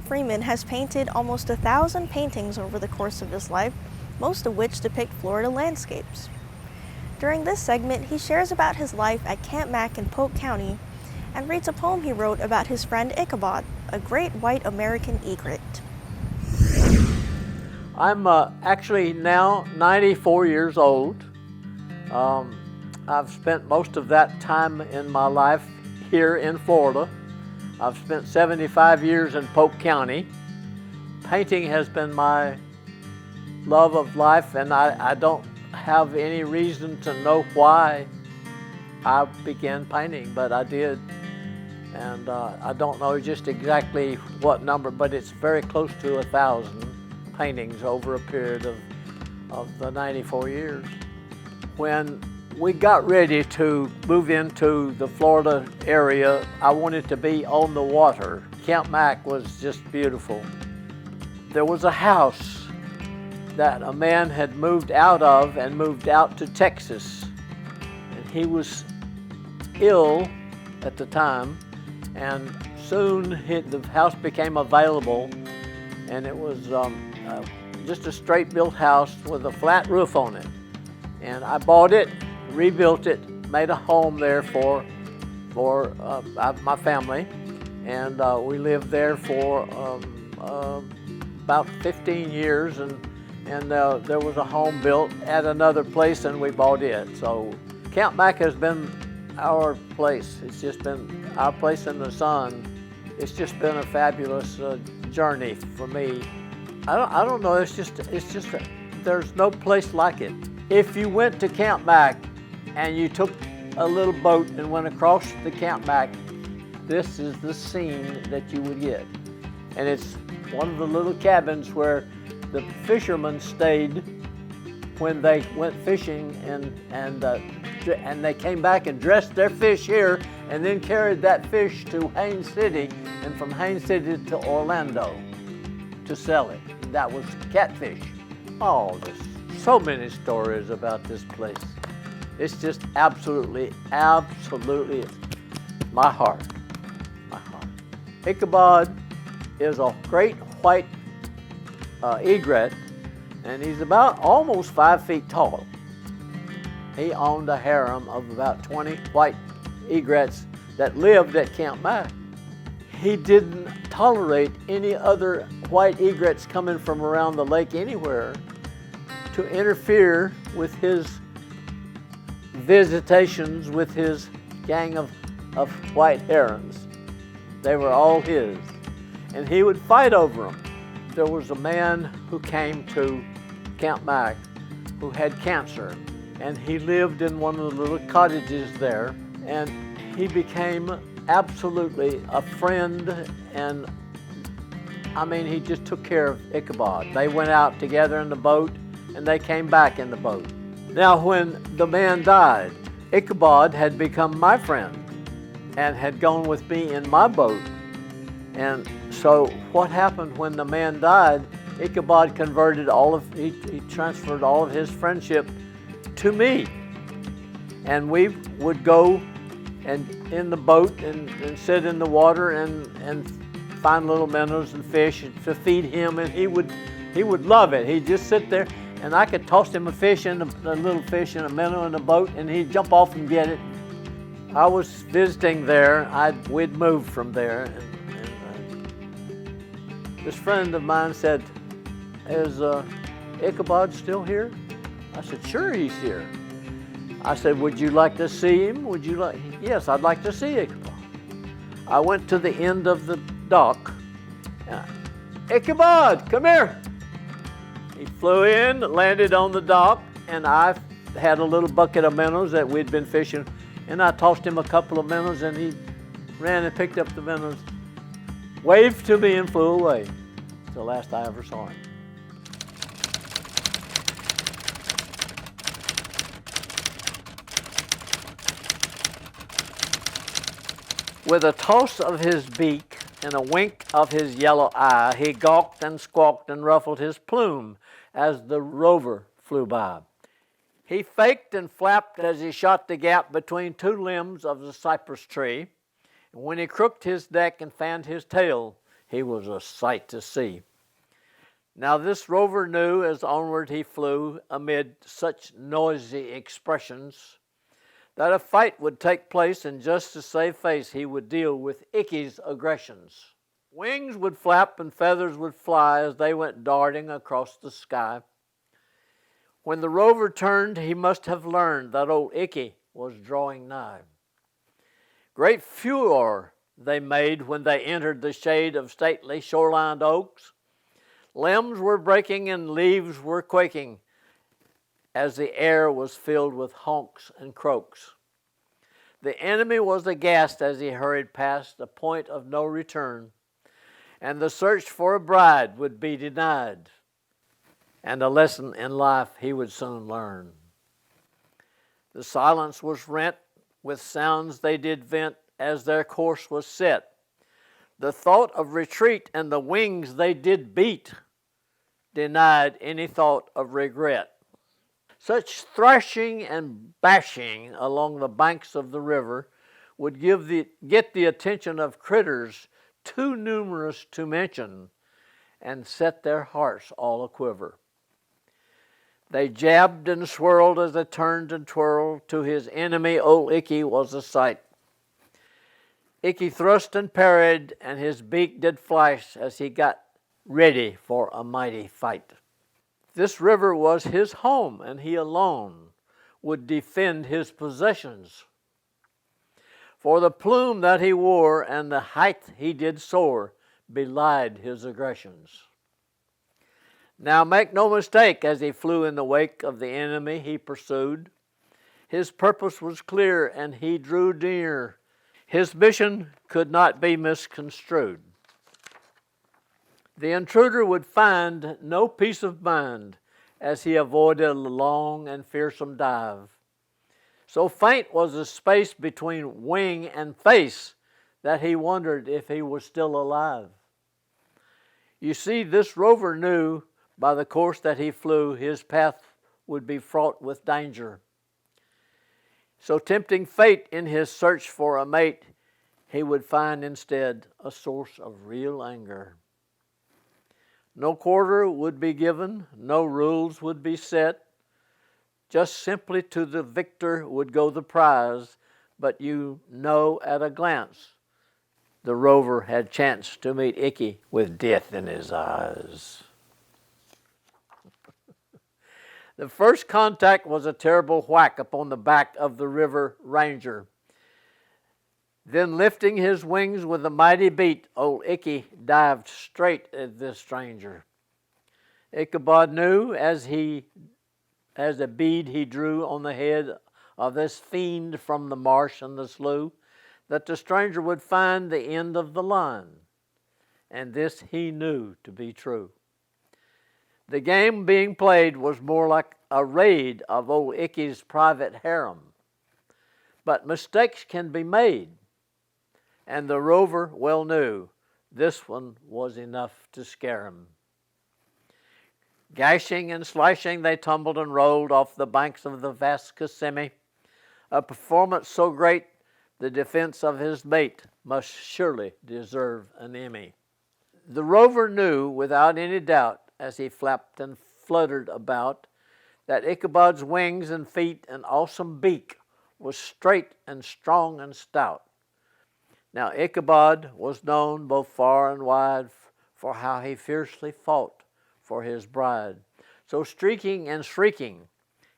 Freeman has painted almost 1,000 paintings over the course of his life, most of which depict Florida landscapes. During this segment, he shares about his life at Camp Mack in Polk County and reads a poem he wrote about his friend Ichabod, a great white American egret. I'm actually now 94 years old. I've spent most of that time in my life here in Florida. I've spent 75 years in Polk County. Painting has been my love of life, and I don't have any reason to know why I began painting, but I did. And I don't know just exactly what number, but it's very close to 1,000 paintings over a period of the 94 years. When we got ready to move into the Florida area, I wanted to be on the water. Camp Mack was just beautiful. There was a house that a man had moved out of and moved out to Texas. And he was ill at the time, and soon the house became available, and it was just a straight built house with a flat roof on it. And I bought it, rebuilt it, made a home there for my family, and we lived there for about 15 years, and there was a home built at another place, and we bought it. So Camp Mack has been our place. It's just been our place in the sun. It's just been a fabulous journey for me. I don't know. It's just there's no place like it. If you went to Camp Mack and you took a little boat and went across the Camp Mack, this is the scene that you would get. And it's one of the little cabins where the fishermen stayed when they went fishing, and they came back and dressed their fish here and then carried that fish to Haines City, and from Haines City to Orlando to sell it. That was catfish. Oh, there's so many stories about this place. It's just absolutely my heart. Ichabod is a great white egret, and he's about almost 5 feet tall. He owned a harem of about 20 white egrets that lived at Camp Mack. He didn't tolerate any other white egrets coming from around the lake anywhere to interfere with his visitations with his gang of white herons. They were all his, and he would fight over them. There was a man who came to Camp Mack who had cancer, and he lived in one of the little cottages there, and he became absolutely a friend, and I mean, he just took care of Ichabod. They went out together in the boat, and they came back in the boat. Now, when the man died, Ichabod had become my friend and had gone with me in my boat. And so what happened when the man died, Ichabod he transferred all of his friendship to me. And we would go and in the boat and sit in the water and find little minnows and fish to feed him, and he would love it. He'd just sit there, and I could toss him a little fish and a minnow in the boat, and he'd jump off and get it. I was visiting there. We'd moved from there, and this friend of mine said, "Is Ichabod still here?" I said, "Sure, he's here." I said, "Would you like to see him? Would you like?" "Yes, I'd like to see Ichabod." I went to the end of the dock. "Ichabod, come here." He flew in, landed on the dock, and I had a little bucket of minnows that we'd been fishing, and I tossed him a couple of minnows, and he ran and picked up the minnows, waved to me, and flew away. It's the last I ever saw him. With a toss of his beak and a wink of his yellow eye, he gawked and squawked and ruffled his plume as the rover flew by. He faked and flapped as he shot the gap between two limbs of the cypress tree. And when he crooked his neck and fanned his tail, he was a sight to see. Now this rover knew as onward he flew amid such noisy expressions that a fight would take place, and just to save face he would deal with Icky's aggressions. Wings would flap and feathers would fly as they went darting across the sky. When the rover turned, he must have learned that old Icky was drawing nigh. Great furor they made when they entered the shade of stately shorelined oaks. Limbs were breaking and leaves were quaking as the air was filled with honks and croaks. The enemy was aghast as he hurried past the point of no return, and the search for a bride would be denied, and a lesson in life he would soon learn. The silence was rent with sounds they did vent as their course was set. The thought of retreat and the wings they did beat denied any thought of regret. Such thrashing and bashing along the banks of the river would get the attention of critters too numerous to mention and set their hearts all aquiver. They jabbed and swirled as they turned and twirled. To his enemy, old Icky was a sight. Icky thrust and parried, and his beak did flash as he got ready for a mighty fight. This river was his home, and he alone would defend his possessions. For the plume that he wore and the height he did soar belied his aggressions. Now make no mistake, as he flew in the wake of the enemy he pursued, his purpose was clear and he drew near. His mission could not be misconstrued. The intruder would find no peace of mind as he avoided a long and fearsome dive. So faint was the space between wing and face that he wondered if he was still alive. You see, this rover knew by the course that he flew, his path would be fraught with danger. So tempting fate in his search for a mate, he would find instead a source of real anger. No quarter would be given, no rules would be set. Just simply to the victor would go the prize, but you know at a glance the rover had chanced to meet Icky with death in his eyes. The first contact was a terrible whack upon the back of the river ranger. Then lifting his wings with a mighty beat, old Icky dived straight at this stranger. Ichabod knew as a bead he drew on the head of this fiend from the marsh and the slough, that the stranger would find the end of the line, and this he knew to be true. The game being played was more like a raid of old Icky's private harem. But mistakes can be made, and the rover well knew this one was enough to scare him. Gashing and slashing, they tumbled and rolled off the banks of the vast Kissimmee, a performance so great the defense of his mate must surely deserve an Emmy. The rover knew without any doubt, as he flapped and fluttered about, that Ichabod's wings and feet and awesome beak was straight and strong and stout. Now Ichabod was known both far and wide for how he fiercely fought for his bride. So streaking and shrieking,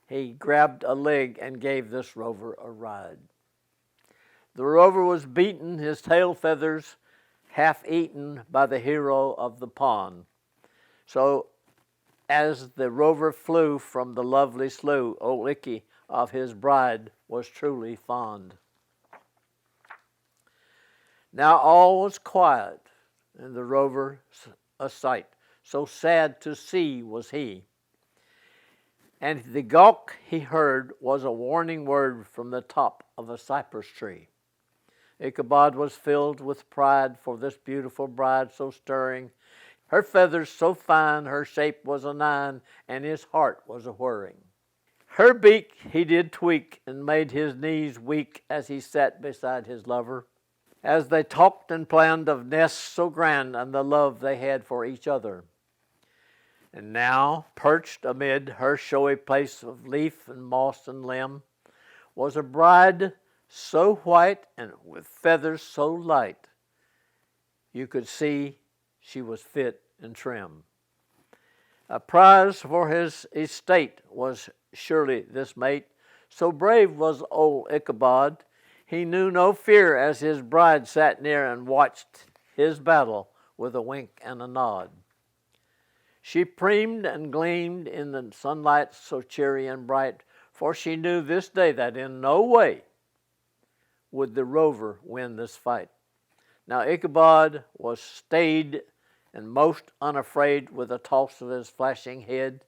he grabbed a leg and gave this rover a ride. The rover was beaten, his tail feathers half eaten by the hero of the pond. So as the rover flew from the lovely slough, old Icky of his bride was truly fond. Now all was quiet, and the rover a sight, so sad to see was he. And the gawk he heard was a warning word from the top of a cypress tree. Ichabod was filled with pride for this beautiful bride so stirring, her feathers so fine, her shape was a nine, and his heart was a whirring. Her beak he did tweak, and made his knees weak as he sat beside his lover. as they talked and planned of nests so grand and the love they had for each other. And now, perched amid her showy place of leaf and moss and limb, was a bride so white and with feathers so light, you could see she was fit and trim. A prize for his estate was surely this mate, so brave was old Ichabod, he knew no fear as his bride sat near and watched his battle with a wink and a nod. She preemed and gleamed in the sunlight so cheery and bright, for she knew this day that in no way would the rover win this fight. Now Ichabod was staid and most unafraid. With a toss of his flashing head,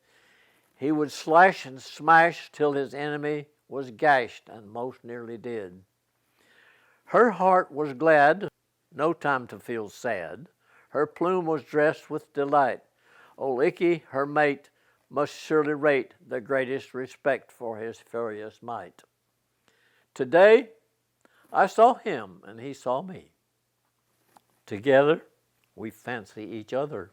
he would slash and smash till his enemy was gashed and most nearly dead. Her heart was glad, no time to feel sad. Her plume was dressed with delight. Old Icky, her mate, must surely rate the greatest respect for his furious might. Today, I saw him and he saw me. Together, we fancy each other.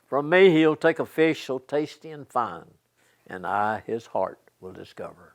From me he'll take a fish so tasty and fine, and I his heart will discover.